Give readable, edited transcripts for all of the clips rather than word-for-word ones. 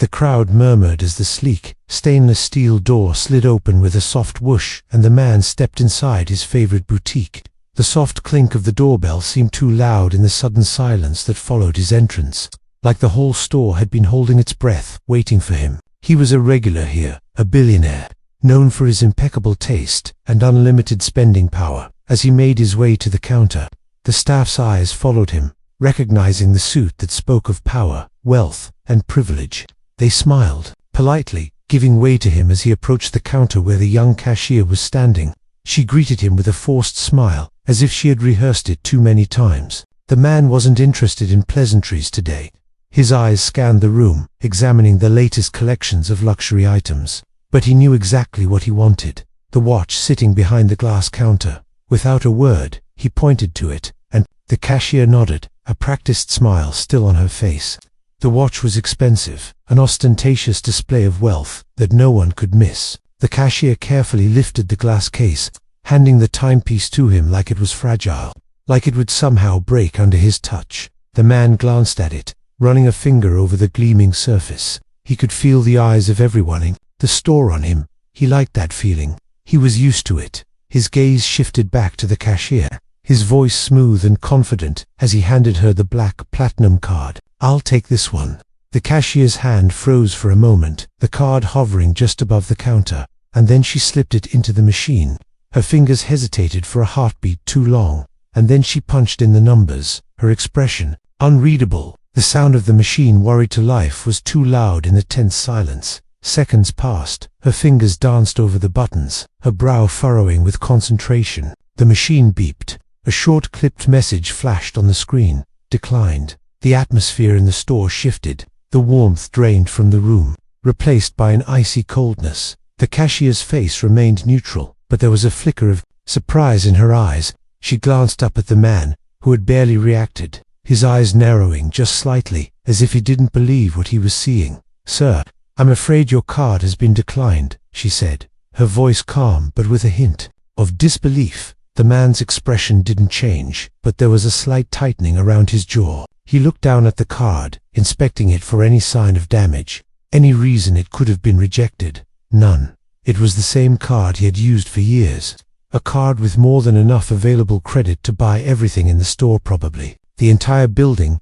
The crowd murmured as the sleek, stainless steel door slid open with a soft whoosh, and the man stepped inside his favorite boutique. The soft clink of the doorbell seemed too loud in the sudden silence that followed his entrance, like the whole store had been holding its breath, waiting for him. He was a regular here, a billionaire, known for his impeccable taste and unlimited spending power. As he made his way to the counter, the staff's eyes followed him, recognizing the suit that spoke of power, wealth, and privilege. They smiled, politely, giving way to him as he approached the counter where the young cashier was standing. She greeted him with a forced smile, as if she had rehearsed it too many times. The man wasn't interested in pleasantries today. His eyes scanned the room, examining the latest collections of luxury items. But he knew exactly what he wanted: the watch sitting behind the glass counter. Without a word, he pointed to it, and the cashier nodded, a practiced smile still on her face. The watch was expensive, an ostentatious display of wealth that no one could miss. The cashier carefully lifted the glass case, handing the timepiece to him like it was fragile, like it would somehow break under his touch. The man glanced at it, running a finger over the gleaming surface. He could feel the eyes of everyone in the store on him. He liked that feeling. He was used to it. His gaze shifted back to the cashier, his voice smooth and confident as he handed her the black platinum card. "I'll take this one." The cashier's hand froze for a moment, the card hovering just above the counter, and then she slipped it into the machine. Her fingers hesitated for a heartbeat too long, and then she punched in the numbers, her expression unreadable. The sound of the machine worried to life was too loud in the tense silence. Seconds passed, her fingers danced over the buttons, her brow furrowing with concentration. The machine beeped. A short clipped message flashed on the screen: declined. The atmosphere in the store shifted. The warmth drained from the room, replaced by an icy coldness. The cashier's face remained neutral, but there was a flicker of surprise in her eyes. She glanced up at the man, who had barely reacted, his eyes narrowing just slightly, as if he didn't believe what he was seeing. "Sir, I'm afraid your card has been declined," she said, her voice calm but with a hint of disbelief. The man's expression didn't change, but there was a slight tightening around his jaw. He looked down at the card, inspecting it for any sign of damage, any reason it could have been rejected. None. It was the same card he had used for years, a card with more than enough available credit to buy everything in the store, probably the entire building.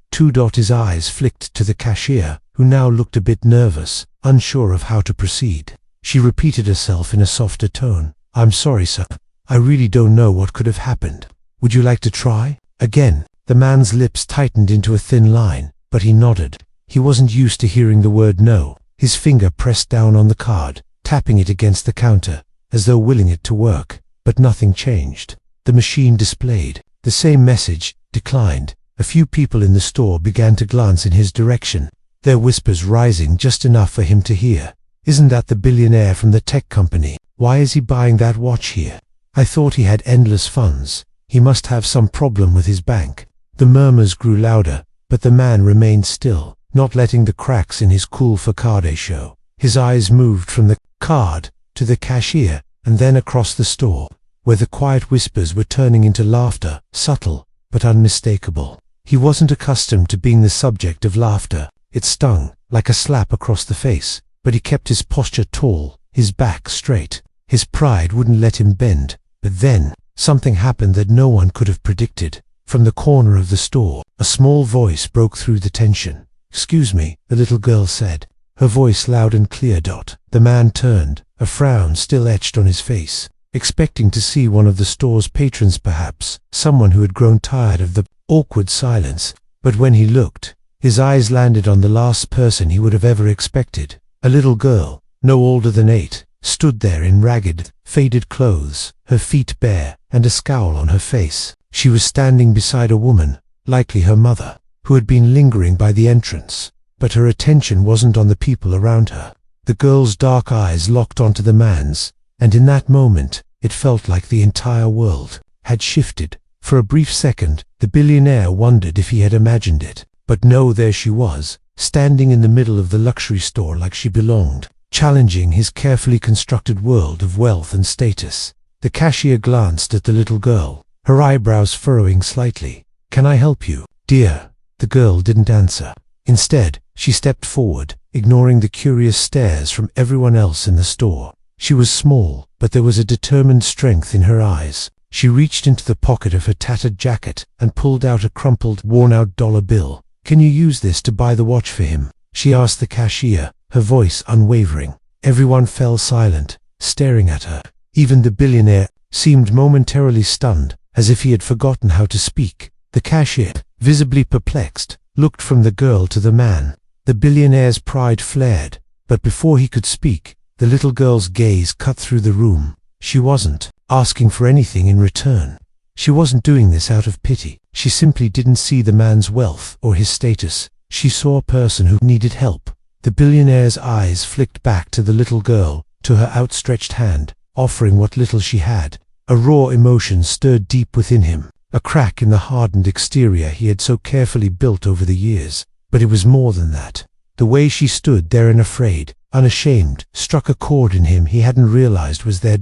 His eyes flicked to the cashier, who now looked a bit nervous, unsure of how to proceed. She repeated herself in a softer tone. "I'm sorry, sir. I really don't know what could have happened. Would you like to try again?" The man's lips tightened into a thin line, but he nodded. He wasn't used to hearing the word no. His finger pressed down on the card, tapping it against the counter, as though willing it to work, but nothing changed. The machine displayed the same message: declined. A few people in the store began to glance in his direction, their whispers rising just enough for him to hear. "Isn't that the billionaire from the tech company? Why is he buying that watch here? I thought he had endless funds. He must have some problem with his bank." The murmurs grew louder, but the man remained still, not letting the cracks in his cool facade show. His eyes moved from the card to the cashier, and then across the store, where the quiet whispers were turning into laughter, subtle but unmistakable. He wasn't accustomed to being the subject of laughter. It stung, like a slap across the face, but he kept his posture tall, his back straight. His pride wouldn't let him bend. But then, something happened that no one could have predicted. From the corner of the store, a small voice broke through the tension. "Excuse me," the little girl said, her voice loud and clear. The man turned, a frown still etched on his face, expecting to see one of the store's patrons, perhaps someone who had grown tired of the awkward silence. But when he looked, his eyes landed on the last person he would have ever expected. A little girl, no older than 8, stood there in ragged, faded clothes, her feet bare, and a scowl on her face. She was standing beside a woman, likely her mother, who had been lingering by the entrance. But her attention wasn't on the people around her. The girl's dark eyes locked onto the man's, and in that moment, it felt like the entire world had shifted. For a brief second, the billionaire wondered if he had imagined it. But no, there she was, standing in the middle of the luxury store like she belonged, challenging his carefully constructed world of wealth and status. The cashier glanced at the little girl, her eyebrows furrowing slightly. "Can I help you, dear?" The girl didn't answer. Instead, she stepped forward, ignoring the curious stares from everyone else in the store. She was small, but there was a determined strength in her eyes. She reached into the pocket of her tattered jacket and pulled out a crumpled, worn-out dollar bill. "Can you use this to buy the watch for him?" she asked the cashier, her voice unwavering. Everyone fell silent, staring at her. Even the billionaire seemed momentarily stunned, as if he had forgotten how to speak. The cashier, visibly perplexed, looked from the girl to the man. The billionaire's pride flared, but before he could speak, the little girl's gaze cut through the room. She wasn't asking for anything in return. She wasn't doing this out of pity. She simply didn't see the man's wealth or his status. She saw a person who needed help. The billionaire's eyes flicked back to the little girl, to her outstretched hand, offering what little she had. A raw emotion stirred deep within him, a crack in the hardened exterior he had so carefully built over the years. But it was more than that. The way she stood there unafraid, unashamed, struck a chord in him he hadn't realized was there.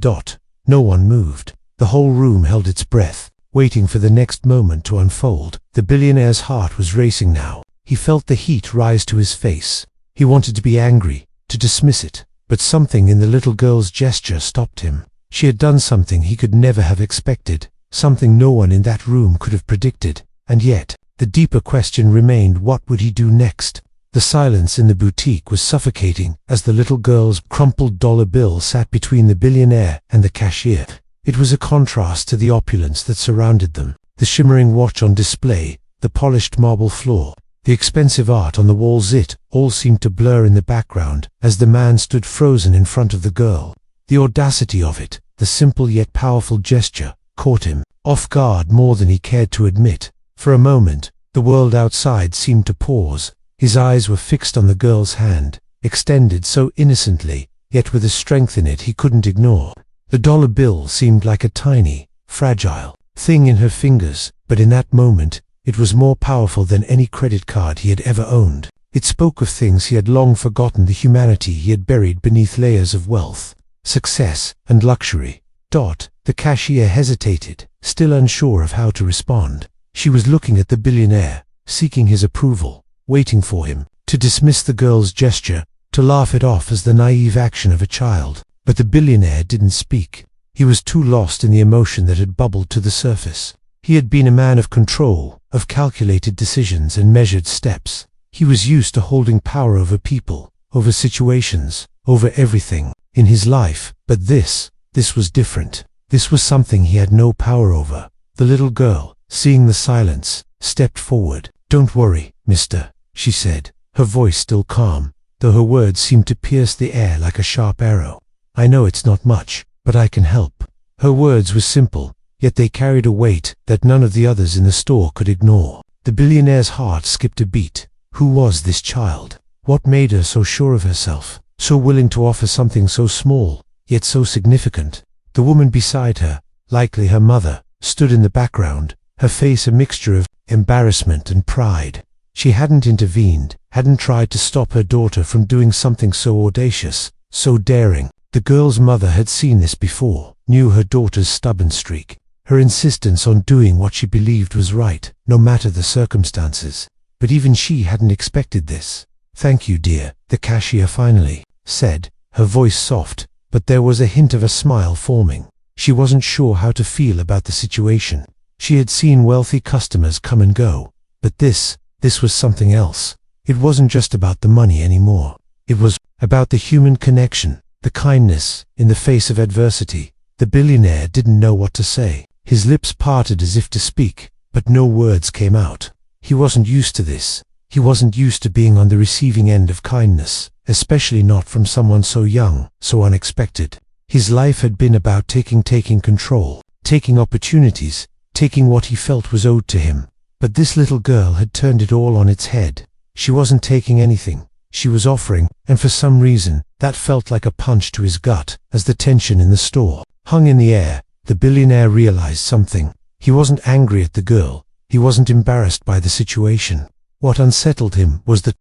No one moved. The whole room held its breath, waiting for the next moment to unfold. The billionaire's heart was racing now. He felt the heat rise to his face. He wanted to be angry, to dismiss it, but something in the little girl's gesture stopped him. She had done something he could never have expected, something no one in that room could have predicted, and yet, the deeper question remained: what would he do next? The silence in the boutique was suffocating as the little girl's crumpled dollar bill sat between the billionaire and the cashier. It was a contrast to the opulence that surrounded them. The shimmering watch on display, the polished marble floor, the expensive art on the walls, it all seemed to blur in the background as the man stood frozen in front of the girl. The audacity of it, the simple yet powerful gesture, caught him off guard more than he cared to admit. For a moment, the world outside seemed to pause. His eyes were fixed on the girl's hand, extended so innocently, yet with a strength in it he couldn't ignore. The dollar bill seemed like a tiny, fragile thing in her fingers, but in that moment, it was more powerful than any credit card he had ever owned. It spoke of things he had long forgotten, the humanity he had buried beneath layers of wealth, success, and luxury. The cashier hesitated, still unsure of how to respond. She was looking at the billionaire, seeking his approval, waiting for him to dismiss the girl's gesture, to laugh it off as the naive action of a child. But the billionaire didn't speak. He was too lost in the emotion that had bubbled to the surface. He had been a man of control, of calculated decisions and measured steps. He was used to holding power over people, over situations, over everything in his life. But this was different. This was something he had no power over. The little girl, seeing the silence, stepped forward. "Don't worry, mister," she said, her voice still calm, though her words seemed to pierce the air like a sharp arrow. "I know it's not much, but I can help." Her words were simple, yet they carried a weight that none of the others in the store could ignore. The billionaire's heart skipped a beat. Who was this child? What made her so sure of herself, so willing to offer something so small, yet so significant? The woman beside her, likely her mother, stood in the background, her face a mixture of embarrassment and pride. She hadn't intervened, hadn't tried to stop her daughter from doing something so audacious, so daring. The girl's mother had seen this before, knew her daughter's stubborn streak, her insistence on doing what she believed was right, no matter the circumstances. But even she hadn't expected this. "Thank you, dear," the cashier finally said, her voice soft, but there was a hint of a smile forming. She wasn't sure how to feel about the situation. She had seen wealthy customers come and go, but this was something else. It wasn't just about the money anymore. It was about the human connection, the kindness in the face of adversity. The billionaire didn't know what to say. His lips parted as if to speak, but no words came out. He wasn't used to this. He wasn't used to being on the receiving end of kindness, especially not from someone so young, so unexpected. His life had been about taking control, taking opportunities, taking what he felt was owed to him. But this little girl had turned it all on its head. She wasn't taking anything. She was offering, and for some reason, that felt like a punch to his gut. As the tension in the store hung in the air, the billionaire realized something. He wasn't angry at the girl. He wasn't embarrassed by the situation. What unsettled him was the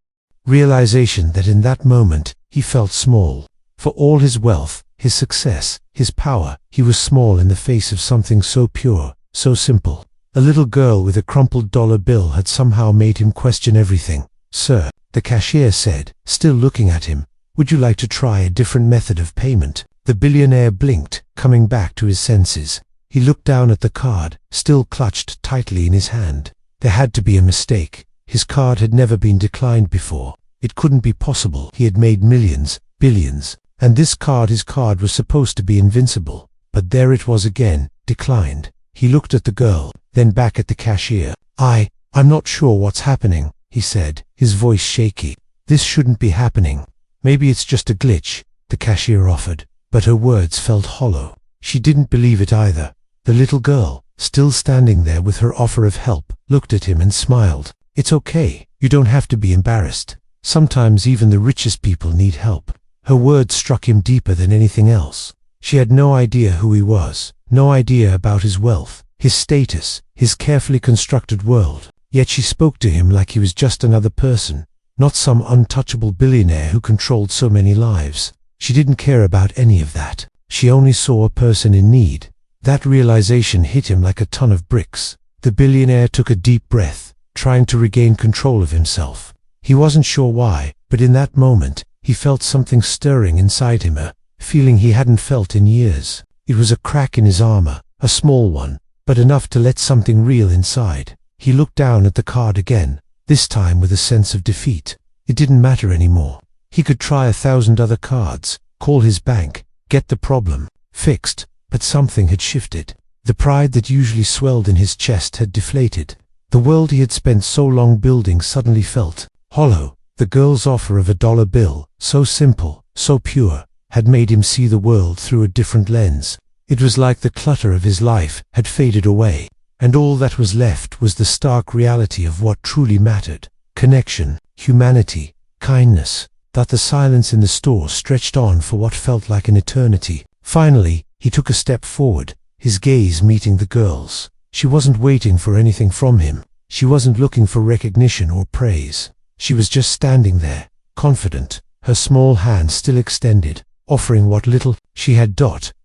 realization that in that moment, he felt small. For all his wealth, his success, his power, he was small in the face of something so pure, so simple. A little girl with a crumpled dollar bill had somehow made him question everything. "Sir," the cashier said, still looking at him. "Would you like to try a different method of payment?" The billionaire blinked, coming back to his senses. He looked down at the card, still clutched tightly in his hand. There had to be a mistake. His card had never been declined before. It couldn't be possible. He had made millions, billions, and his card was supposed to be invincible. But there it was again, declined. He looked at the girl, then back at the cashier. I'm not sure what's happening," he said, his voice shaky. "This shouldn't be happening. Maybe it's just a glitch," the cashier offered. But her words felt hollow. She didn't believe it either. The little girl, still standing there with her offer of help, looked at him and smiled. "It's okay. You don't have to be embarrassed. Sometimes even the richest people need help." Her words struck him deeper than anything else. She had no idea who he was, no idea about his wealth, his status, his carefully constructed world. Yet she spoke to him like he was just another person, not some untouchable billionaire who controlled so many lives. She didn't care about any of that. She only saw a person in need. That realization hit him like a ton of bricks. The billionaire took a deep breath, trying to regain control of himself. He wasn't sure why, but in that moment, he felt something stirring inside him, a feeling he hadn't felt in years. It was a crack in his armor, a small one, but enough to let something real inside. He looked down at the card again, this time with a sense of defeat. It didn't matter anymore. He could try 1,000 other cards, call his bank, get the problem fixed, but something had shifted. The pride that usually swelled in his chest had deflated. The world he had spent so long building suddenly felt hollow. The girl's offer of $1 bill, so simple, so pure, had made him see the world through a different lens. It was like the clutter of his life had faded away, and all that was left was the stark reality of what truly mattered: connection, humanity, kindness. That the silence in the store stretched on for what felt like an eternity. Finally, he took a step forward, his gaze meeting the girl's. She wasn't waiting for anything from him. She wasn't looking for recognition or praise. She was just standing there, confident, her small hand still extended, offering what little she had.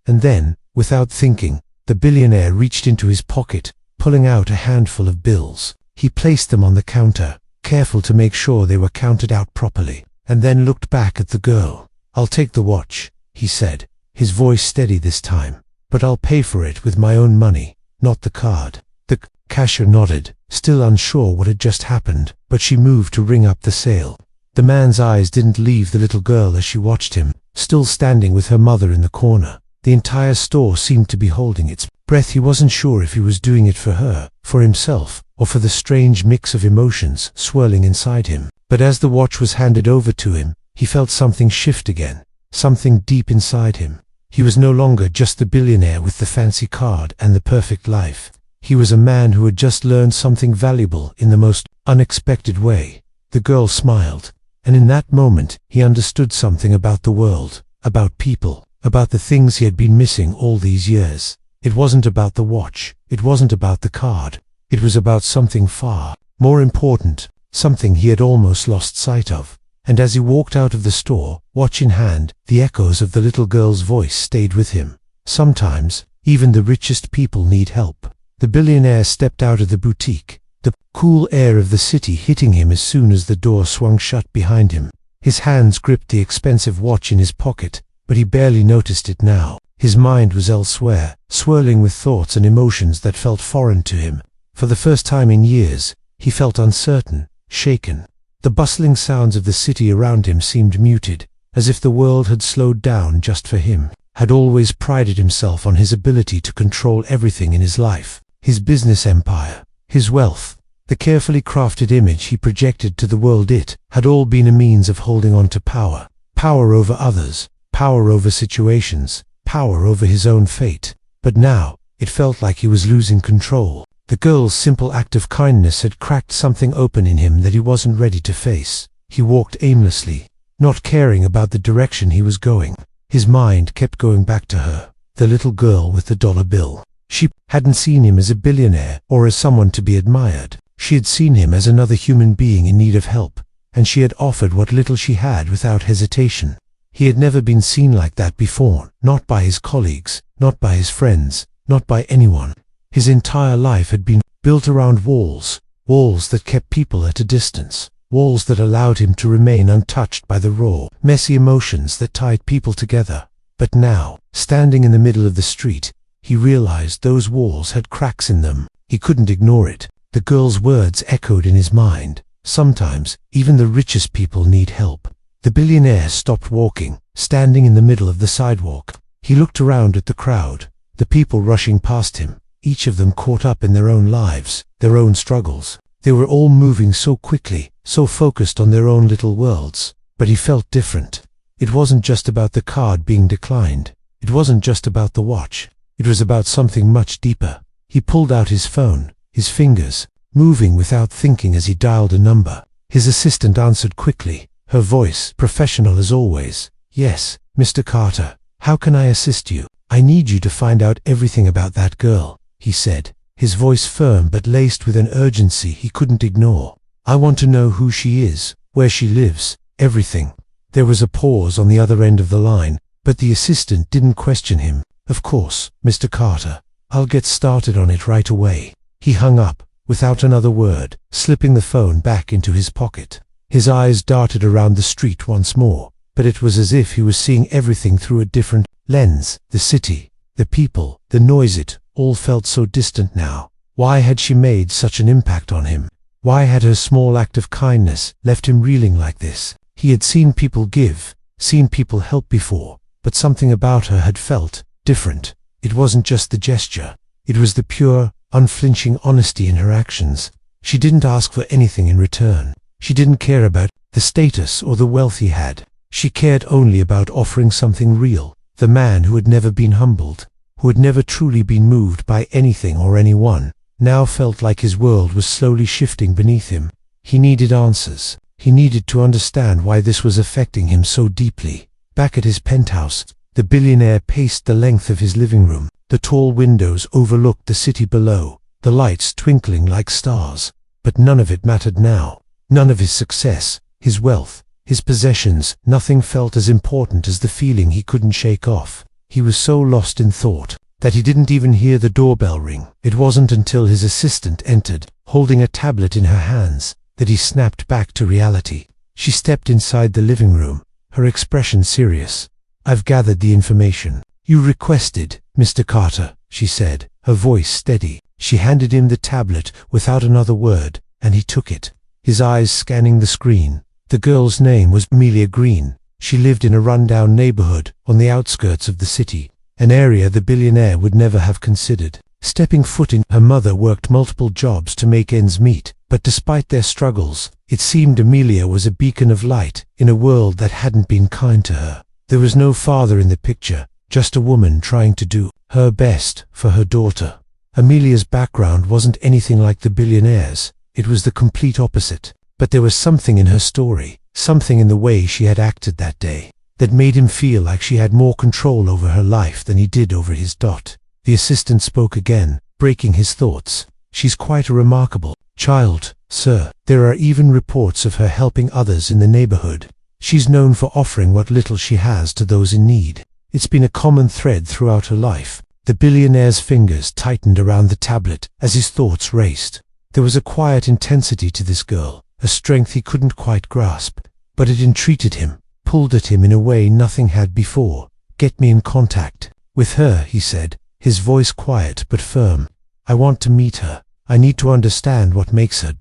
And then, without thinking, the billionaire reached into his pocket, pulling out a handful of bills. He placed them on the counter, careful to make sure they were counted out properly, and then looked back at the girl. "I'll take the watch," he said, his voice steady this time, "but I'll pay for it with my own money, not the card." The cashier nodded, still unsure what had just happened, but she moved to ring up the sale. The man's eyes didn't leave the little girl as she watched him, still standing with her mother in the corner. The entire store seemed to be holding its breath. He wasn't sure if he was doing it for her, for himself, or for the strange mix of emotions swirling inside him. But as the watch was handed over to him, he felt something shift again, something deep inside him. He was no longer just the billionaire with the fancy card and the perfect life. He was a man who had just learned something valuable in the most unexpected way. The girl smiled, and in that moment he understood something about the world, about people, about the things he had been missing all these years. It wasn't about the watch, it wasn't about the card. It was about something far more important, something he had almost lost sight of. And as he walked out of the store, watch in hand, the echoes of the little girl's voice stayed with him. Sometimes, even the richest people need help. The billionaire stepped out of the boutique, the cool air of the city hitting him as soon as the door swung shut behind him. His hands gripped the expensive watch in his pocket, but he barely noticed it now. His mind was elsewhere, swirling with thoughts and emotions that felt foreign to him. For the first time in years, he felt uncertain, shaken. The bustling sounds of the city around him seemed muted, as if the world had slowed down just for him. Had always prided himself on his ability to control everything in his life, his business empire, his wealth, the carefully crafted image he projected to the world. It had all been a means of holding on to power, power over others, power over situations, power over his own fate. But now, it felt like he was losing control. The girl's simple act of kindness had cracked something open in him that he wasn't ready to face. He walked aimlessly, not caring about the direction he was going. His mind kept going back to her, the little girl with the $1 bill. She hadn't seen him as a billionaire or as someone to be admired. She had seen him as another human being in need of help, and she had offered what little she had without hesitation. He had never been seen like that before, not by his colleagues, not by his friends, not by anyone. His entire life had been built around walls, walls that kept people at a distance, walls that allowed him to remain untouched by the raw, messy emotions that tied people together. But now, standing in the middle of the street, he realized those walls had cracks in them. He couldn't ignore it. The girl's words echoed in his mind. Sometimes, even the richest people need help. The billionaire stopped walking, standing in the middle of the sidewalk. He looked around at the crowd, the people rushing past him, each of them caught up in their own lives, their own struggles. They were all moving so quickly, so focused on their own little worlds. But he felt different. It wasn't just about the card being declined. It wasn't just about the watch. It was about something much deeper. He pulled out his phone, his fingers moving without thinking as he dialed a number. His assistant answered quickly, her voice professional as always. "Yes, Mr. Carter, how can I assist you? I need you to find out everything about that girl," he said, his voice firm but laced with an urgency he couldn't ignore. "I want to know who she is, where she lives, everything." There was a pause on the other end of the line, but the assistant didn't question him. "Of course, Mr. Carter, I'll get started on it right away." He hung up, without another word, slipping the phone back into his pocket. His eyes darted around the street once more, but it was as if he was seeing everything through a different lens. The city, the people, the noise, it all felt so distant now. Why had she made such an impact on him? Why had her small act of kindness left him reeling like this? He had seen people give, seen people help before, but something about her had felt different. It wasn't just the gesture. It was the pure, unflinching honesty in her actions. She didn't ask for anything in return. She didn't care about the status or the wealth he had. She cared only about offering something real. The man who had never been humbled, who had never truly been moved by anything or anyone, now felt like his world was slowly shifting beneath him. He needed answers. He needed to understand why this was affecting him so deeply. Back at his penthouse, the billionaire paced the length of his living room. The tall windows overlooked the city below, the lights twinkling like stars. But none of it mattered now. None of his success, his wealth, his possessions, nothing felt as important as the feeling he couldn't shake off. He was so lost in thought that he didn't even hear the doorbell ring. It wasn't until his assistant entered, holding a tablet in her hands, that he snapped back to reality. She stepped inside the living room, her expression serious. "I've gathered the information you requested, Mr. Carter," she said, her voice steady. She handed him the tablet without another word, and he took it, his eyes scanning the screen. The girl's name was Amelia Green. She lived in a rundown neighborhood on the outskirts of the city, an area the billionaire would never have considered. Stepping foot in, her mother worked multiple jobs to make ends meet, but despite their struggles, it seemed Amelia was a beacon of light in a world that hadn't been kind to her. There was no father in the picture, just a woman trying to do her best for her daughter. Amelia's background wasn't anything like the billionaire's. It was the complete opposite. But there was something in her story, something in the way she had acted that day, that made him feel like she had more control over her life than he did over his dot. The assistant spoke again, breaking his thoughts. "She's quite a remarkable child, sir. There are even reports of her helping others in the neighborhood. She's known for offering what little she has to those in need. It's been a common thread throughout her life." The billionaire's fingers tightened around the tablet as his thoughts raced. There was a quiet intensity to this girl, a strength he couldn't quite grasp, but it entreated him, pulled at him in a way nothing had before. "Get me in contact with her," he said, his voice quiet but firm. "I want to meet her. I need to understand what makes her ...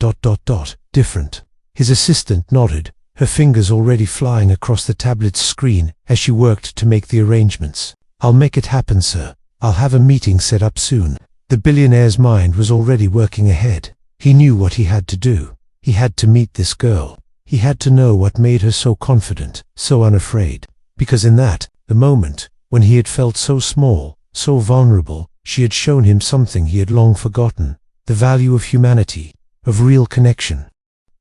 different." His assistant nodded, her fingers already flying across the tablet's screen as she worked to make the arrangements. "I'll make it happen, sir. I'll have a meeting set up soon." The billionaire's mind was already working ahead. He knew what he had to do. He had to meet this girl. He had to know what made her so confident, so unafraid. Because in that, the moment, when he had felt so small, so vulnerable, she had shown him something he had long forgotten. The value of humanity, of real connection.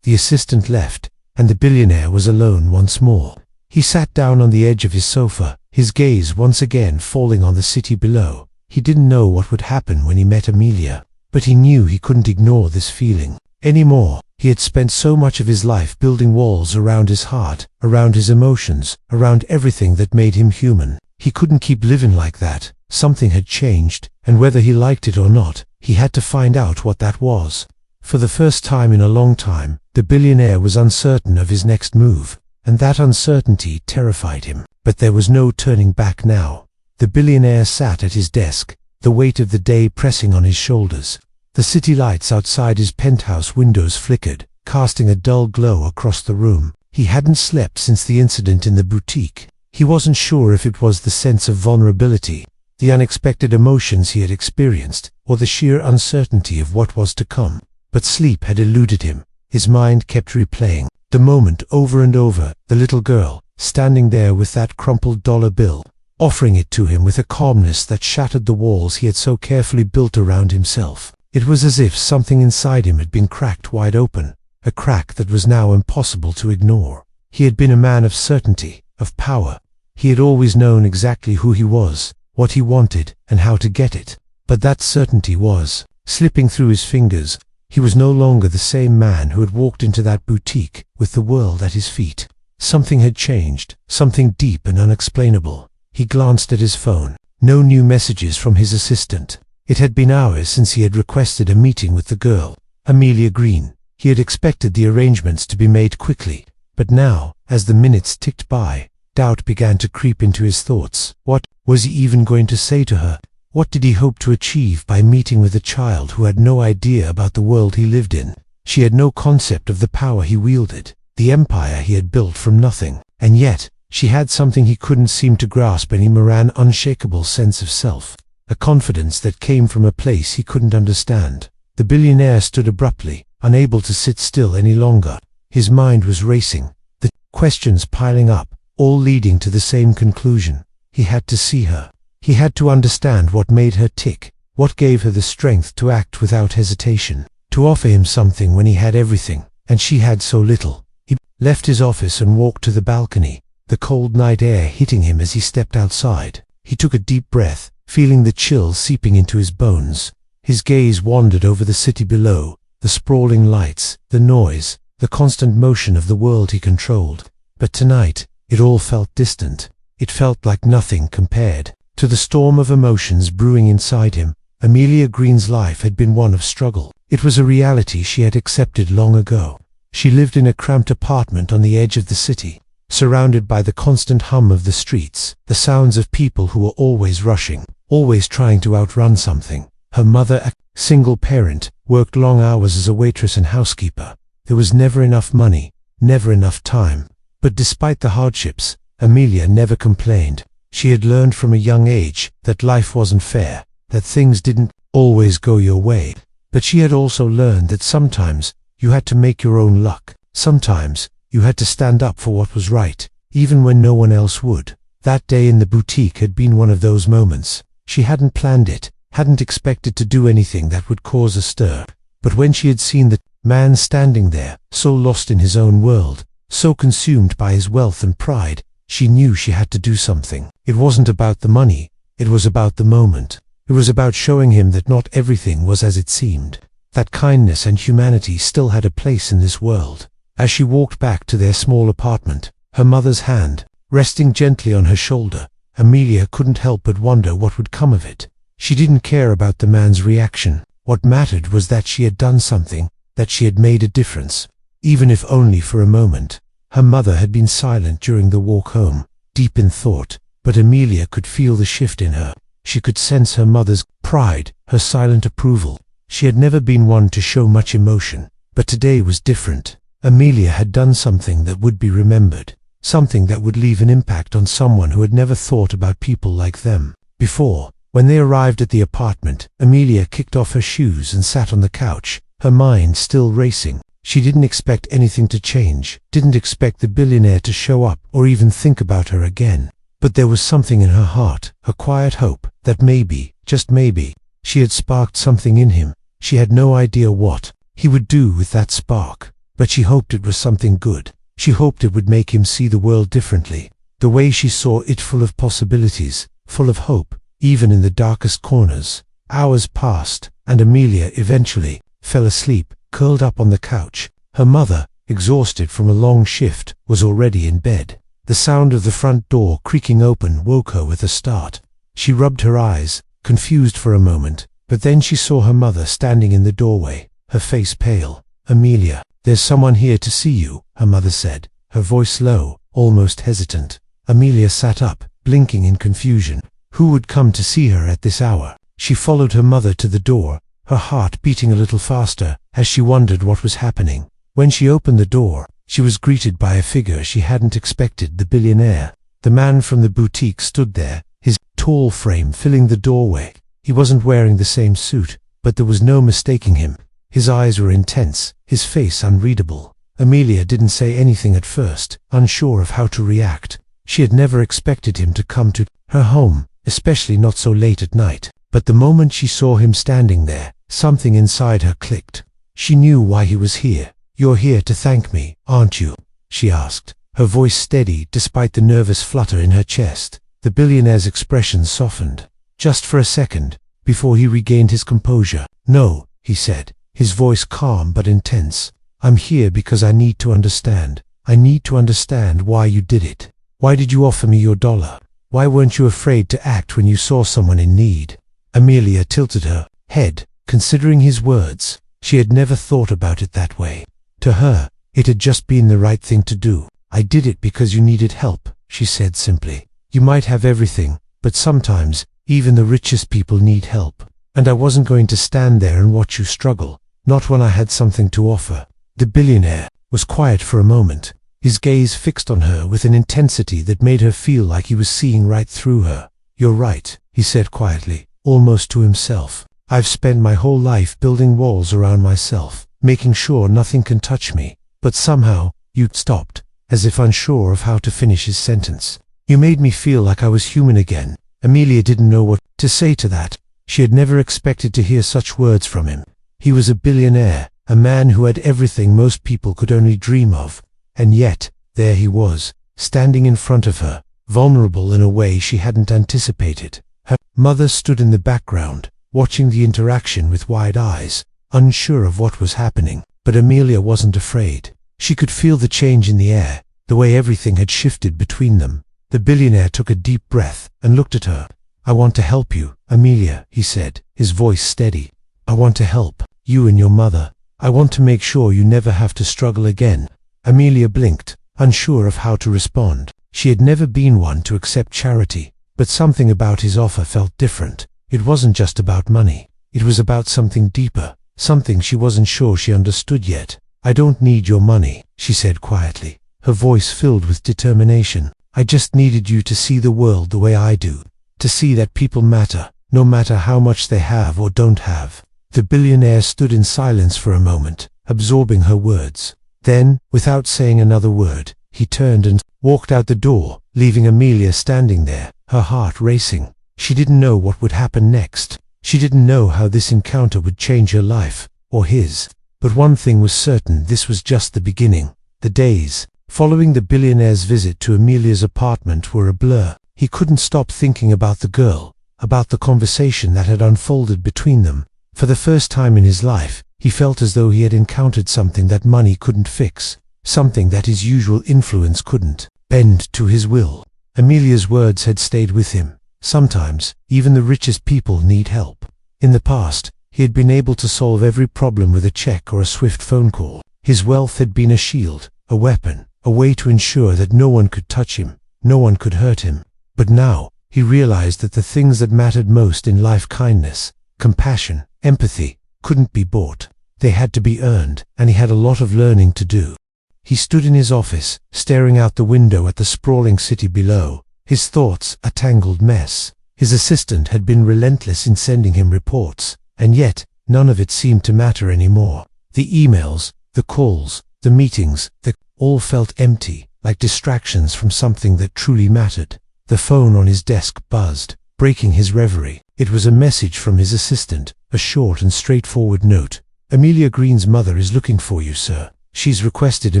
The assistant left, and the billionaire was alone once more. He sat down on the edge of his sofa, his gaze once again falling on the city below. He didn't know what would happen when he met Amelia, but he knew he couldn't ignore this feeling anymore. He had spent so much of his life building walls around his heart, around his emotions, around everything that made him human. He couldn't keep living like that. Something had changed, and whether he liked it or not, he had to find out what that was. For the first time in a long time, the billionaire was uncertain of his next move, and that uncertainty terrified him. But there was no turning back now. The billionaire sat at his desk, the weight of the day pressing on his shoulders. The city lights outside his penthouse windows flickered, casting a dull glow across the room. He hadn't slept since the incident in the boutique. He wasn't sure if it was the sense of vulnerability, the unexpected emotions he had experienced, or the sheer uncertainty of what was to come. But sleep had eluded him. His mind kept replaying the moment over and over, the little girl, standing there with that crumpled dollar bill, offering it to him with a calmness that shattered the walls he had so carefully built around himself. It was as if something inside him had been cracked wide open, a crack that was now impossible to ignore. He had been a man of certainty, of power. He had always known exactly who he was, what he wanted, and how to get it. But that certainty was slipping through his fingers. He was no longer the same man who had walked into that boutique with the world at his feet. Something had changed, something deep and unexplainable. He glanced at his phone. No new messages from his assistant. It had been hours since he had requested a meeting with the girl, Amelia Green. He had expected the arrangements to be made quickly, but now, as the minutes ticked by, doubt began to creep into his thoughts. What was he even going to say to her? What did he hope to achieve by meeting with a child who had no idea about the world he lived in? She had no concept of the power he wielded, the empire he had built from nothing. And yet, she had something he couldn't seem to grasp anymore, an unshakable sense of self, a confidence that came from a place he couldn't understand. The billionaire stood abruptly, unable to sit still any longer. His mind was racing, the questions piling up, all leading to the same conclusion. He had to see her. He had to understand what made her tick, what gave her the strength to act without hesitation, to offer him something when he had everything, and she had so little. He left his office and walked to the balcony, the cold night air hitting him as he stepped outside. He took a deep breath, feeling the chill seeping into his bones. His gaze wandered over the city below, the sprawling lights, the noise, the constant motion of the world he controlled. But tonight, it all felt distant. It felt like nothing compared to the storm of emotions brewing inside him. Amelia Green's life had been one of struggle. It was a reality she had accepted long ago. She lived in a cramped apartment on the edge of the city, surrounded by the constant hum of the streets, the sounds of people who were always rushing, always trying to outrun something. Her mother, a single parent, worked long hours as a waitress and housekeeper. There was never enough money, never enough time. But despite the hardships, Amelia never complained. She had learned from a young age that life wasn't fair, that things didn't always go your way. But she had also learned that sometimes you had to make your own luck. Sometimes you had to stand up for what was right, even when no one else would. That day in the boutique had been one of those moments. She hadn't planned it, hadn't expected to do anything that would cause a stir. But when she had seen the man standing there, so lost in his own world, so consumed by his wealth and pride, she knew she had to do something. It wasn't about the money, it was about the moment. It was about showing him that not everything was as it seemed, that kindness and humanity still had a place in this world. As she walked back to their small apartment, her mother's hand resting gently on her shoulder, Amelia couldn't help but wonder what would come of it. She didn't care about the man's reaction. What mattered was that she had done something, that she had made a difference, even if only for a moment. Her mother had been silent during the walk home, deep in thought, but Amelia could feel the shift in her. She could sense her mother's pride, her silent approval. She had never been one to show much emotion, but today was different. Amelia had done something that would be remembered, something that would leave an impact on someone who had never thought about people like them before. When they arrived at the apartment, Amelia kicked off her shoes and sat on the couch, her mind still racing. She didn't expect anything to change, didn't expect the billionaire to show up or even think about her again. But there was something in her heart, a quiet hope, that maybe, just maybe, she had sparked something in him. She had no idea what he would do with that spark, but she hoped it was something good. She hoped it would make him see the world differently, the way she saw it, full of possibilities, full of hope, even in the darkest corners. Hours passed, and Amelia eventually fell asleep, curled up on the couch. Her mother, exhausted from a long shift, was already in bed. The sound of the front door creaking open woke her with a start. She rubbed her eyes, confused for a moment, but then she saw her mother standing in the doorway, her face pale. "Amelia, there's someone here to see you," her mother said, her voice low, almost hesitant. Amelia sat up, blinking in confusion. Who would come to see her at this hour? She followed her mother to the door, her heart beating a little faster as she wondered what was happening. When she opened the door, she was greeted by a figure she hadn't expected, the billionaire. The man from the boutique stood there, his tall frame filling the doorway. He wasn't wearing the same suit, but there was no mistaking him. His eyes were intense, his face unreadable. Amelia didn't say anything at first, unsure of how to react. She had never expected him to come to her home, especially not so late at night. But the moment she saw him standing there, something inside her clicked. She knew why he was here. "You're here to thank me, aren't you?" she asked, her voice steady despite the nervous flutter in her chest. The billionaire's expression softened, just for a second, before he regained his composure. "No," he said, his voice calm but intense. "I'm here because I need to understand. I need to understand why you did it. Why did you offer me your dollar? Why weren't you afraid to act when you saw someone in need?" Amelia tilted her head, considering his words. She had never thought about it that way. To her, it had just been the right thing to do. "I did it because you needed help," she said simply. "You might have everything, but sometimes, even the richest people need help. And I wasn't going to stand there and watch you struggle, not when I had something to offer." The billionaire was quiet for a moment, his gaze fixed on her with an intensity that made her feel like he was seeing right through her. "You're right," he said quietly, almost to himself. "I've spent my whole life building walls around myself, making sure nothing can touch me. But somehow, you stopped," as if unsure of how to finish his sentence. "You made me feel like I was human again." Amelia didn't know what to say to that. She had never expected to hear such words from him. He was a billionaire, a man who had everything most people could only dream of. And yet, there he was, standing in front of her, vulnerable in a way she hadn't anticipated. Her mother stood in the background, watching the interaction with wide eyes, unsure of what was happening. But Amelia wasn't afraid. She could feel the change in the air, the way everything had shifted between them. The billionaire took a deep breath and looked at her. "I want to help you, Amelia," he said, his voice steady. "I want to help you and your mother. I want to make sure you never have to struggle again." Amelia blinked, unsure of how to respond. She had never been one to accept charity, but something about his offer felt different. It wasn't just about money. It was about something deeper, something she wasn't sure she understood yet. "I don't need your money," she said quietly, her voice filled with determination. "I just needed you to see the world the way I do, to see that people matter, no matter how much they have or don't have." The billionaire stood in silence for a moment, absorbing her words. Then, without saying another word, he turned and walked out the door, leaving Amelia standing there, her heart racing. She didn't know what would happen next. She didn't know how this encounter would change her life, or his. But one thing was certain: this was just the beginning. The days following the billionaire's visit to Amelia's apartment were a blur. He couldn't stop thinking about the girl, about the conversation that had unfolded between them. For the first time in his life, he felt as though he had encountered something that money couldn't fix, something that his usual influence couldn't bend to his will. Amelia's words had stayed with him. Sometimes, even the richest people need help. In the past, he had been able to solve every problem with a check or a swift phone call. His wealth had been a shield, a weapon, a way to ensure that no one could touch him, no one could hurt him. But now, he realized that the things that mattered most in life, kindness, compassion, empathy, couldn't be bought. They had to be earned, and he had a lot of learning to do. He stood in his office, staring out the window at the sprawling city below, his thoughts a tangled mess. His assistant had been relentless in sending him reports, and yet, none of it seemed to matter anymore. The emails, the calls, the meetings, they all felt empty, like distractions from something that truly mattered. The phone on his desk buzzed, breaking his reverie. It was a message from his assistant, a short and straightforward note. "Amelia Green's mother is looking for you, sir. She's requested a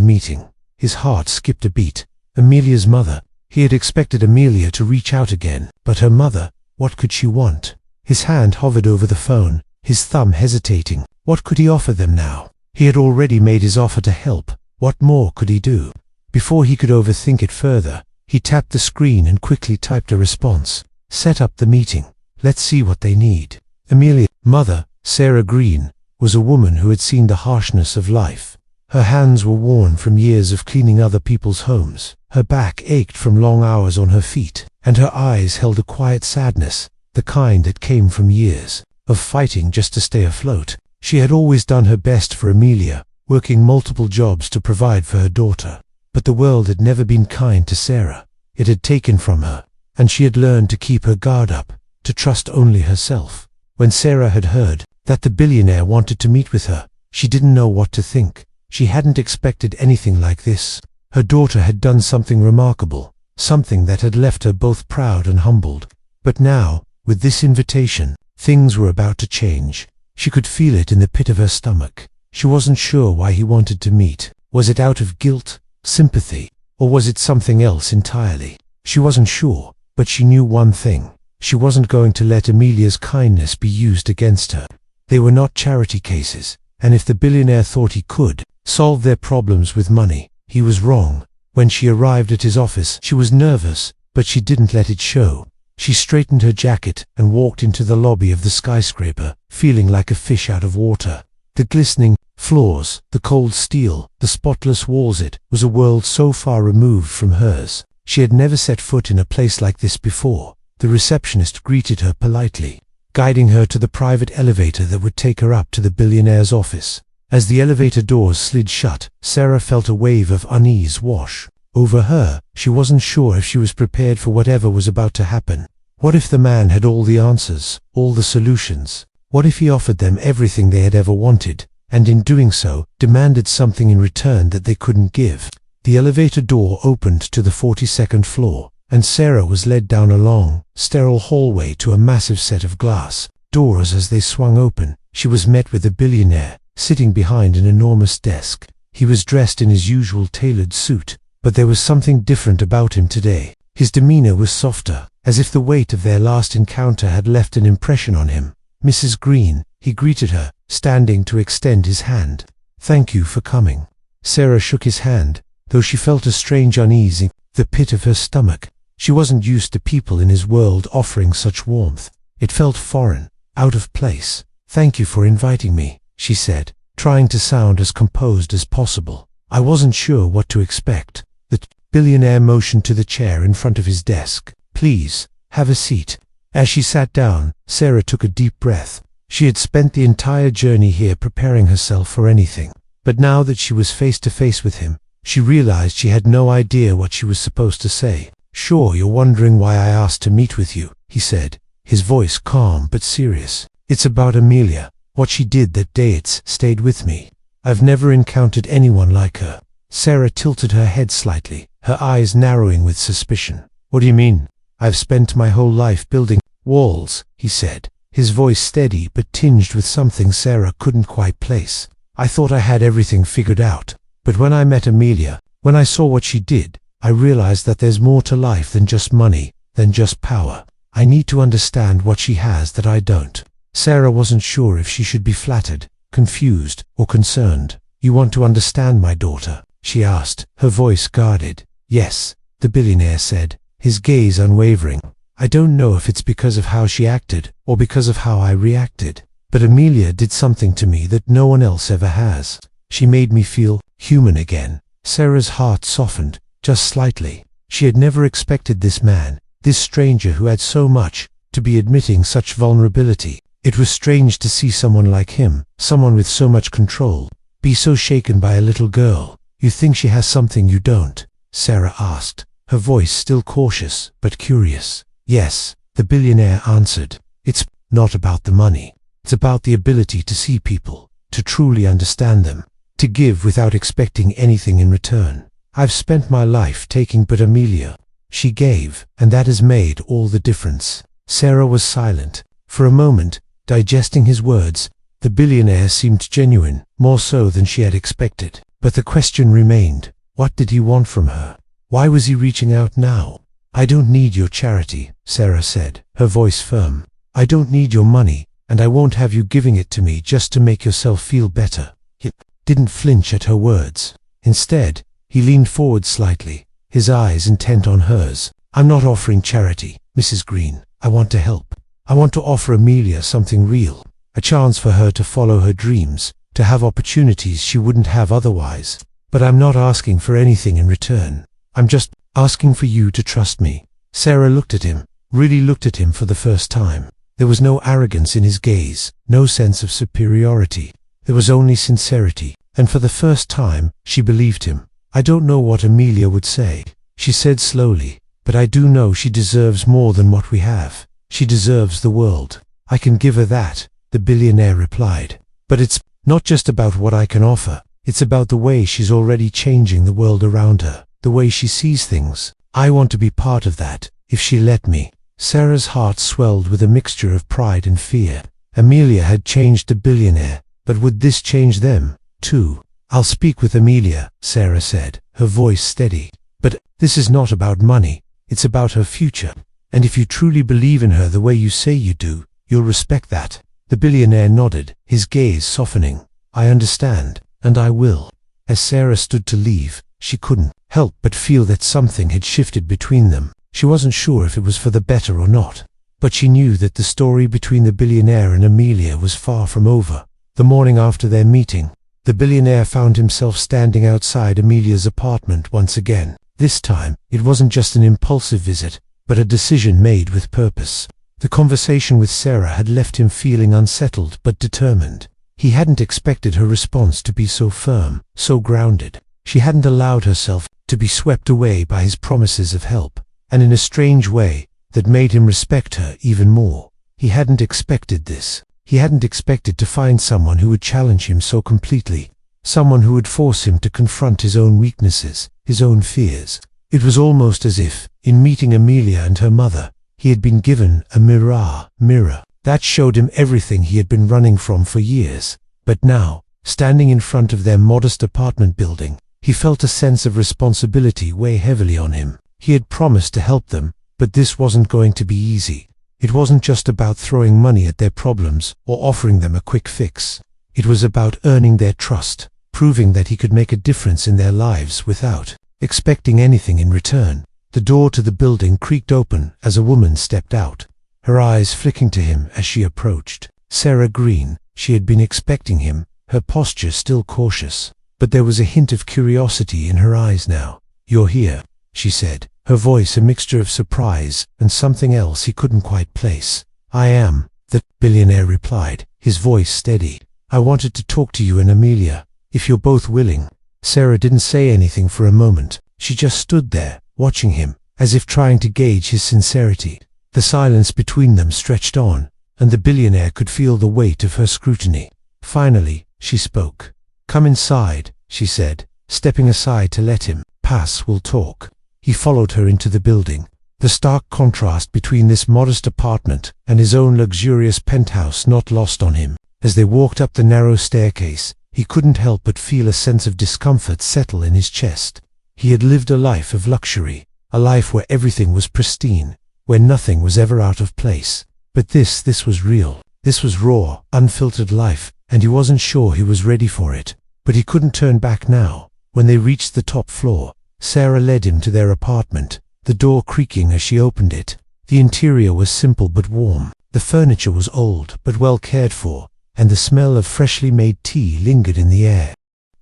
meeting." His heart skipped a beat. Amelia's mother. He had expected Amelia to reach out again, but her mother, what could she want? His hand hovered over the phone, his thumb hesitating. What could he offer them now? He had already made his offer to help. What more could he do? Before he could overthink it further, he tapped the screen and quickly typed a response. "Set up the meeting. Let's see what they need. Amelia, mother, Sarah Green, was a woman who had seen the harshness of life. Her hands were worn from years of cleaning other people's homes. Her back ached from long hours on her feet, and her eyes held a quiet sadness, the kind that came from years of fighting just to stay afloat. She had always done her best for Amelia, working multiple jobs to provide for her daughter. But the world had never been kind to Sarah. It had taken from her, and she had learned to keep her guard up, to trust only herself. When Sarah had heard that the billionaire wanted to meet with her, she didn't know what to think. She hadn't expected anything like this. Her daughter had done something remarkable, something that had left her both proud and humbled. But now, with this invitation, things were about to change. She could feel it in the pit of her stomach. She wasn't sure why he wanted to meet. Was it out of guilt, sympathy, or was it something else entirely? She wasn't sure, but she knew one thing. She wasn't going to let Amelia's kindness be used against her. They were not charity cases, and if the billionaire thought he could solve their problems with money, he was wrong. When she arrived at his office, she was nervous, but she didn't let it show. She straightened her jacket and walked into the lobby of the skyscraper, feeling like a fish out of water. The glistening floors, the cold steel, the spotless walls, it was a world so far removed from hers. She had never set foot in a place like this before. The receptionist greeted her politely, guiding her to the private elevator that would take her up to the billionaire's office. As the elevator doors slid shut, Sarah felt a wave of unease wash over her. She wasn't sure if she was prepared for whatever was about to happen. What if the man had all the answers, all the solutions? What if he offered them everything they had ever wanted, and in doing so, demanded something in return that they couldn't give? The elevator door opened to the 42nd floor, and Sarah was led down a long, sterile hallway to a massive set of glass doors. As they swung open, she was met with the billionaire, sitting behind an enormous desk. He was dressed in his usual tailored suit, but there was something different about him today. His demeanor was softer, as if the weight of their last encounter had left an impression on him. "Mrs. Green," he greeted her, standing to extend his hand. "Thank you for coming." Sarah shook his hand, though she felt a strange unease in the pit of her stomach. She wasn't used to people in his world offering such warmth. It felt foreign, out of place. "Thank you for inviting me," she said, trying to sound as composed as possible. "I wasn't sure what to expect." The billionaire motioned to the chair in front of his desk. "Please, have a seat." As she sat down, Sarah took a deep breath. She had spent the entire journey here preparing herself for anything. But now that she was face to face with him, she realized she had no idea what she was supposed to say. "Sure, you're wondering why I asked to meet with you," he said, his voice calm but serious. "It's about Amelia. What she did that day, it's stayed with me. I've never encountered anyone like her." Sarah tilted her head slightly, her eyes narrowing with suspicion. "What do you mean?" "I've spent my whole life building walls," he said, his voice steady but tinged with something Sarah couldn't quite place. "I thought I had everything figured out. But when I met Amelia, when I saw what she did, I realized that there's more to life than just money, than just power. I need to understand what she has that I don't." Sarah wasn't sure if she should be flattered, confused, or concerned. "You want to understand my daughter?" she asked, her voice guarded. "Yes," the billionaire said, his gaze unwavering. "I don't know if it's because of how she acted, or because of how I reacted. But Amelia did something to me that no one else ever has. She made me feel human again." Sarah's heart softened, just slightly. She had never expected this man, this stranger who had so much, to be admitting such vulnerability. It was strange to see someone like him, someone with so much control, be so shaken by a little girl. "You think she has something you don't?" Sarah asked, her voice still cautious but curious. "Yes," the billionaire answered. "It's not about the money. It's about the ability to see people, to truly understand them, to give without expecting anything in return. I've spent my life taking, but Amelia, she gave, and that has made all the difference." Sarah was silent. For a moment, digesting his words. The billionaire seemed genuine, more so than she had expected. But the question remained, what did he want from her? Why was he reaching out now? "I don't need your charity," Sarah said, her voice firm. "I don't need your money, and I won't have you giving it to me just to make yourself feel better." He didn't flinch at her words. Instead, he leaned forward slightly, his eyes intent on hers. "I'm not offering charity, Mrs. Green. I want to help. I want to offer Amelia something real. a chance for her to follow her dreams, to have opportunities she wouldn't have otherwise. But I'm not asking for anything in return. I'm just asking for you to trust me. Sarah looked at him, really looked at him for the first time. There was no arrogance in his gaze, no sense of superiority. There was only sincerity, and for the first time, she believed him. I don't know what Amelia would say, she said slowly, but I do know she deserves more than what we have. She deserves the world. I can give her that, the billionaire replied. But it's not just about what I can offer. It's about the way she's already changing the world around her, the way she sees things. I want to be part of that, if she let me. Sarah's heart swelled with a mixture of pride and fear. Amelia had changed the billionaire, but would this change them, too? I'll speak with Amelia, Sarah said, her voice steady. But this is not about money, it's about her future. And if you truly believe in her the way you say you do, you'll respect that. The billionaire nodded, his gaze softening. I understand, and I will. As Sarah stood to leave, she couldn't help but feel that something had shifted between them. She wasn't sure if it was for the better or not, but she knew that the story between the billionaire and Amelia was far from over. The morning after their meeting, the billionaire found himself standing outside Amelia's apartment once again. This time, it wasn't just an impulsive visit, but a decision made with purpose. The conversation with Sarah had left him feeling unsettled but determined. He hadn't expected her response to be so firm, so grounded. She hadn't allowed herself to be swept away by his promises of help, and in a strange way that made him respect her even more. He hadn't expected this. He hadn't expected to find someone who would challenge him so completely, someone who would force him to confront his own weaknesses, his own fears. It was almost as if, in meeting Amelia and her mother, he had been given a mirror that showed him everything he had been running from for years. But now, standing in front of their modest apartment building, he felt a sense of responsibility weigh heavily on him. He had promised to help them, but this wasn't going to be easy. It wasn't just about throwing money at their problems or offering them a quick fix. It was about earning their trust, proving that he could make a difference in their lives without expecting anything in return. The door to the building creaked open as a woman stepped out, her eyes flicking to him as she approached. Sarah Green, she had been expecting him, her posture still cautious, but there was a hint of curiosity in her eyes now. You're here, she said, her voice a mixture of surprise and something else he couldn't quite place. I am, the billionaire replied, his voice steady. I wanted to talk to you and Amelia, if you're both willing. Sarah didn't say anything for a moment. She just stood there, watching him, as if trying to gauge his sincerity. The silence between them stretched on, and the billionaire could feel the weight of her scrutiny. Finally, she spoke. Come inside, she said, stepping aside to let him pass. We'll talk. He followed her into the building. The stark contrast between this modest apartment and his own luxurious penthouse not lost on him. As they walked up the narrow staircase, he couldn't help but feel a sense of discomfort settle in his chest. He had lived a life of luxury, a life where everything was pristine, where nothing was ever out of place. But this was real. This was raw, unfiltered life, and he wasn't sure he was ready for it. But he couldn't turn back now. When they reached the top floor, Sarah led him to their apartment, the door creaking as she opened it. The interior was simple but warm. The furniture was old but well cared for, and the smell of freshly made tea lingered in the air.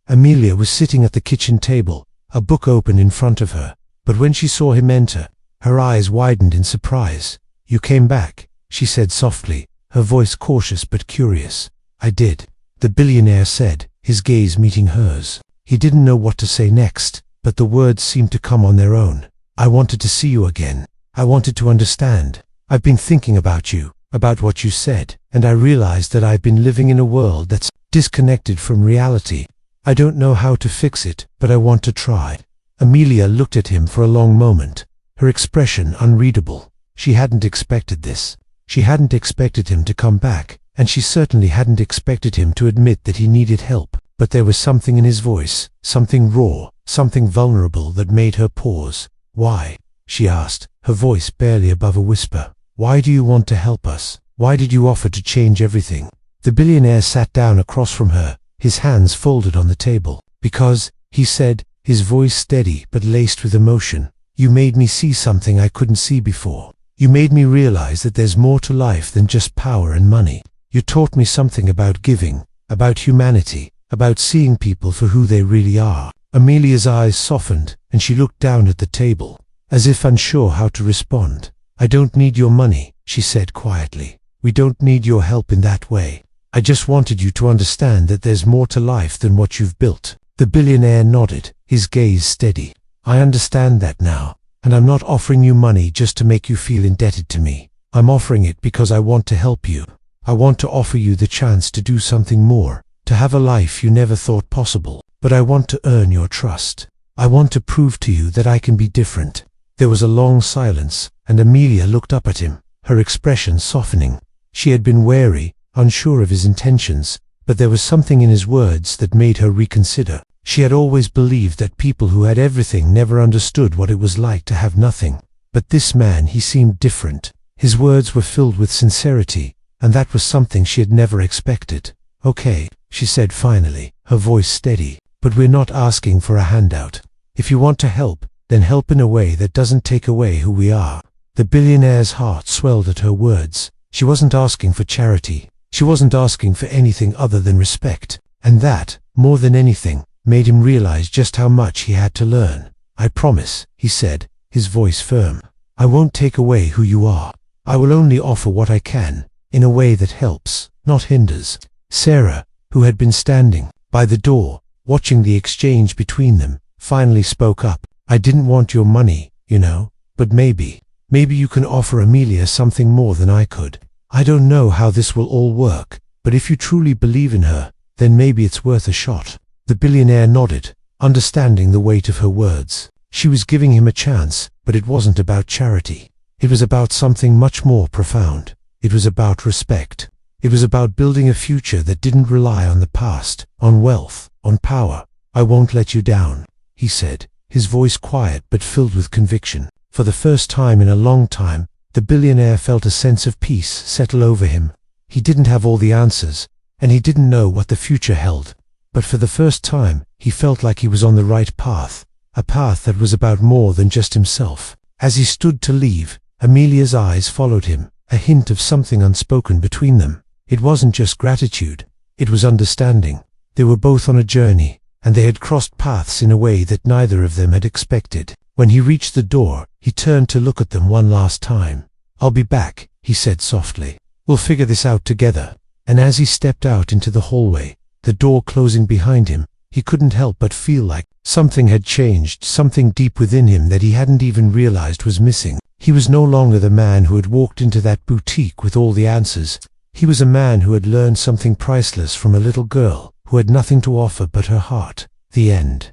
Amelia was sitting at the kitchen table, a book open in front of her, but when she saw him enter, her eyes widened in surprise. You came back, she said softly, her voice cautious but curious. I did, the billionaire said, his gaze meeting hers. He didn't know what to say next, but the words seemed to come on their own. I wanted to see you again. I wanted to understand. I've been thinking about you, about what you said, and I realized that I've been living in a world that's disconnected from reality. I don't know how to fix it, but I want to try. Amelia looked at him for a long moment, her expression unreadable. She hadn't expected this. She hadn't expected him to come back, and she certainly hadn't expected him to admit that he needed help. But there was something in his voice, something raw, something vulnerable that made her pause. Why? She asked, her voice barely above a whisper. Why do you want to help us? Why did you offer to change everything? The billionaire sat down across from her, his hands folded on the table. Because, he said, his voice steady but laced with emotion, you made me see something I couldn't see before. You made me realize that there's more to life than just power and money. You taught me something about giving, about humanity, about seeing people for who they really are." Amelia's eyes softened, and she looked down at the table, as if unsure how to respond. "I don't need your money," she said quietly. "We don't need your help in that way. I just wanted you to understand that there's more to life than what you've built." The billionaire nodded, his gaze steady. "I understand that now, and I'm not offering you money just to make you feel indebted to me. I'm offering it because I want to help you. I want to offer you the chance to do something more, to have a life you never thought possible. But I want to earn your trust. I want to prove to you that I can be different." There was a long silence, and Amelia looked up at him, her expression softening. She had been wary, unsure of his intentions, but there was something in his words that made her reconsider. She had always believed that people who had everything never understood what it was like to have nothing. But this man, he seemed different. His words were filled with sincerity, and that was something she had never expected. "Okay," she said finally, her voice steady. "But we're not asking for a handout. If you want to help, then help in a way that doesn't take away who we are." The billionaire's heart swelled at her words. She wasn't asking for charity. She wasn't asking for anything other than respect. And that, more than anything, made him realize just how much he had to learn. "I promise," he said, his voice firm. "I won't take away who you are. I will only offer what I can, in a way that helps, not hinders." Sarah, who had been standing by the door, watching the exchange between them, finally spoke up. "I didn't want your money, you know, but maybe you can offer Amelia something more than I could. I don't know how this will all work, but if you truly believe in her, then maybe it's worth a shot." The billionaire nodded, understanding the weight of her words. She was giving him a chance, but it wasn't about charity. It was about something much more profound. It was about respect. It was about building a future that didn't rely on the past, on wealth, on power. "I won't let you down," he said, his voice quiet but filled with conviction. For the first time in a long time, the billionaire felt a sense of peace settle over him. He didn't have all the answers, and he didn't know what the future held. But for the first time, he felt like he was on the right path, a path that was about more than just himself. As he stood to leave, Amelia's eyes followed him, a hint of something unspoken between them. It wasn't just gratitude, it was understanding. They were both on a journey, and they had crossed paths in a way that neither of them had expected. When he reached the door, he turned to look at them one last time. "I'll be back," he said softly. "We'll figure this out together." And as he stepped out into the hallway, the door closing behind him, he couldn't help but feel like something had changed, something deep within him that he hadn't even realized was missing. He was no longer the man who had walked into that boutique with all the answers. He was a man who had learned something priceless from a little girl who had nothing to offer but her heart. The end.